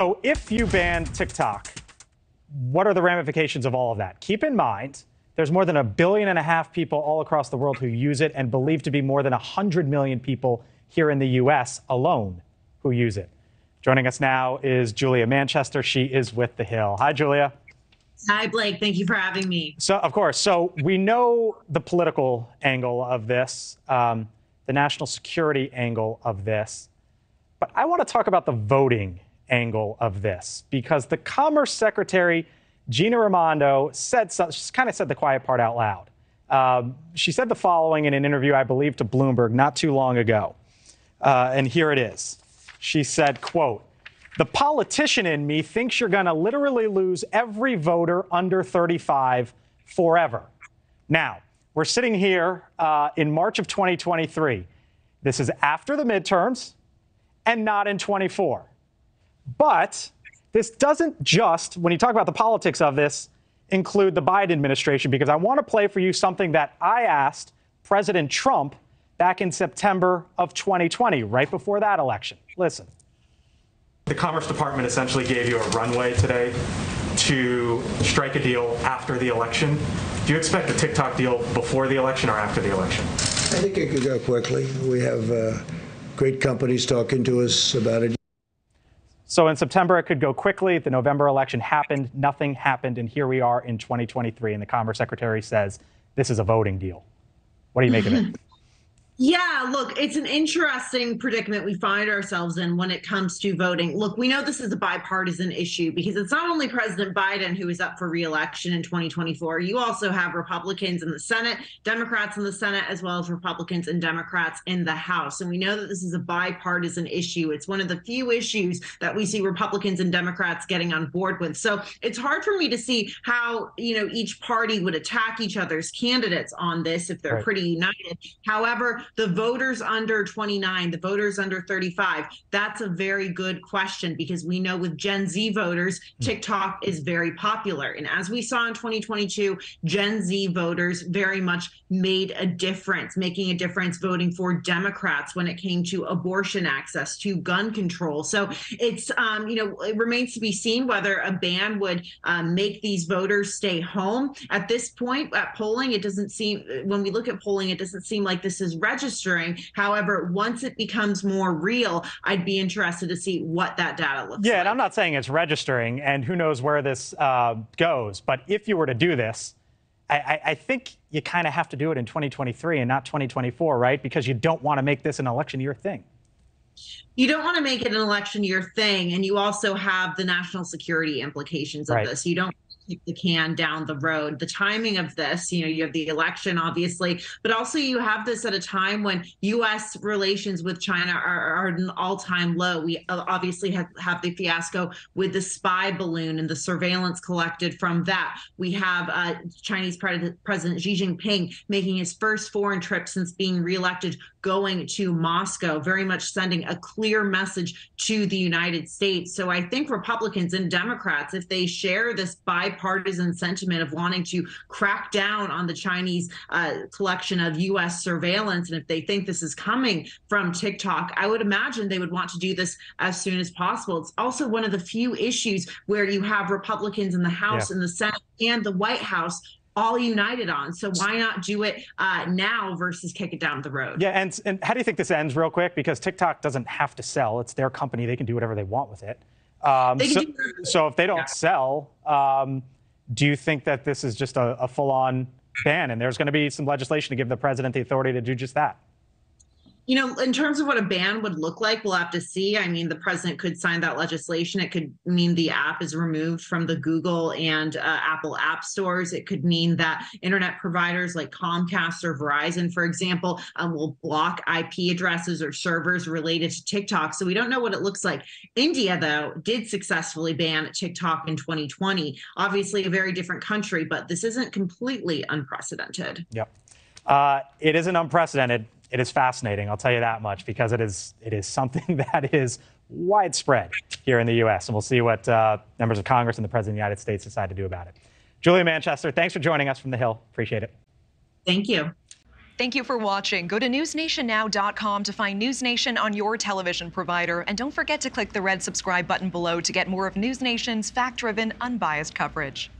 So if you ban TikTok, what are the ramifications of all of that? Keep in mind, there's more than 1.5 billion people all across the world who use it, and believed to be more than 100 million people here in the U.S. alone who use it. Joining us now is Julia Manchester. She is with The Hill. Hi, Julia. Hi, Blake. Thank you for having me. So, of course, so we know the political angle of this, the national security angle of this, but I want to talk about the voting angle of this, because the Commerce Secretary, Gina Raimondo, kind of said the quiet part out loud. She said the following in an interview, I believe, to Bloomberg not too long ago. And here it is. She said, quote, "The politician in me thinks you're going to literally lose every voter under 35 forever." Now, we're sitting here in March of 2023. This is after the midterms and not in 24. But this doesn't just, when you talk about the politics of this, include the Biden administration, because I want to play for you something that I asked President Trump back in September of 2020, right before that election. Listen. The Commerce Department essentially gave you a runway today to strike a deal after the election. Do you expect a TikTok deal before the election or after the election? I think it could go quickly. We have great companies talking to us about it. So in September, it could go quickly. The November election happened. Nothing happened. And here we are in 2023. And the Commerce Secretary says this is a voting deal. What do you make of it? Yeah, look, it's an interesting predicament we find ourselves in when it comes to voting. Look, we know this is a bipartisan issue because it's not only President Biden who is up for re-election in 2024. You also have Republicans in the Senate, Democrats in the Senate, as well as Republicans and Democrats in the House. And we know that this is a bipartisan issue. It's one of the few issues that we see Republicans and Democrats getting on board with. So it's hard for me to see how, each party would attack each other's candidates on this if they're pretty united. However, the voters under 29, the voters under 35, that's a very good question, because we know with Gen Z voters, TikTok is very popular. And as we saw in 2022, Gen Z voters very much made a difference, making a difference voting for Democrats when it came to abortion access, to gun control. So it's, it remains to be seen whether a ban would make these voters stay home. At this point, at polling, it doesn't seem, when we look at polling, it doesn't seem like this is registering. However, once it becomes more real, I'd be interested to see what that data looks like. Yeah, and I'm not saying it's registering, and who knows where this goes. But if you were to do this, I think you kind of have to do it in 2023 and not 2024, right? Because you don't want to make this an election year thing. You don't want to make it an election year thing, and you also have the national security implications of this. You don't kick the can down the road. The timing of this, you have the election, obviously, but also you have this at a time when U.S. relations with China are at an all-time low. We obviously have the fiasco with the spy balloon and the surveillance collected from that. We have Chinese President Xi Jinping making his first foreign trip since being reelected, going to Moscow, very much sending a clear message to the United States. So I think Republicans and Democrats, if they share this bipartisan sentiment of wanting to crack down on the Chinese collection of U.S. surveillance, and if they think this is coming from TikTok, I would imagine they would want to do this as soon as possible. It's also one of the few issues where you have Republicans in the House, in the Senate, and the White House all united on. So why not do it now versus kick it down the road? Yeah, and how do you think this ends, real quick? Because TikTok doesn't have to sell. It's their company. They can do whatever they want with it. So if they don't sell, do you think that this is just a full-on ban, and there's going to be some legislation to give the president the authority to do just that? In terms of what a ban would look like, we'll have to see. I mean, the president could sign that legislation. It could mean the app is removed from the Google and Apple app stores. It could mean that internet providers like Comcast or Verizon, for example, will block IP addresses or servers related to TikTok. So we don't know what it looks like. India, though, did successfully ban TikTok in 2020. Obviously, a very different country, but this isn't completely unprecedented. Yep. It isn't unprecedented. It is fascinating, I'll tell you that much, because it is something that is widespread here in the U.S. And we'll see what members of Congress and the President of the United States decide to do about it. Julia Manchester, thanks for joining us from The Hill. Appreciate it. Thank you. Thank you for watching. Go to newsnationnow.com to find News Nation on your television provider. And don't forget to click the red subscribe button below to get more of News Nation's fact-driven, unbiased coverage.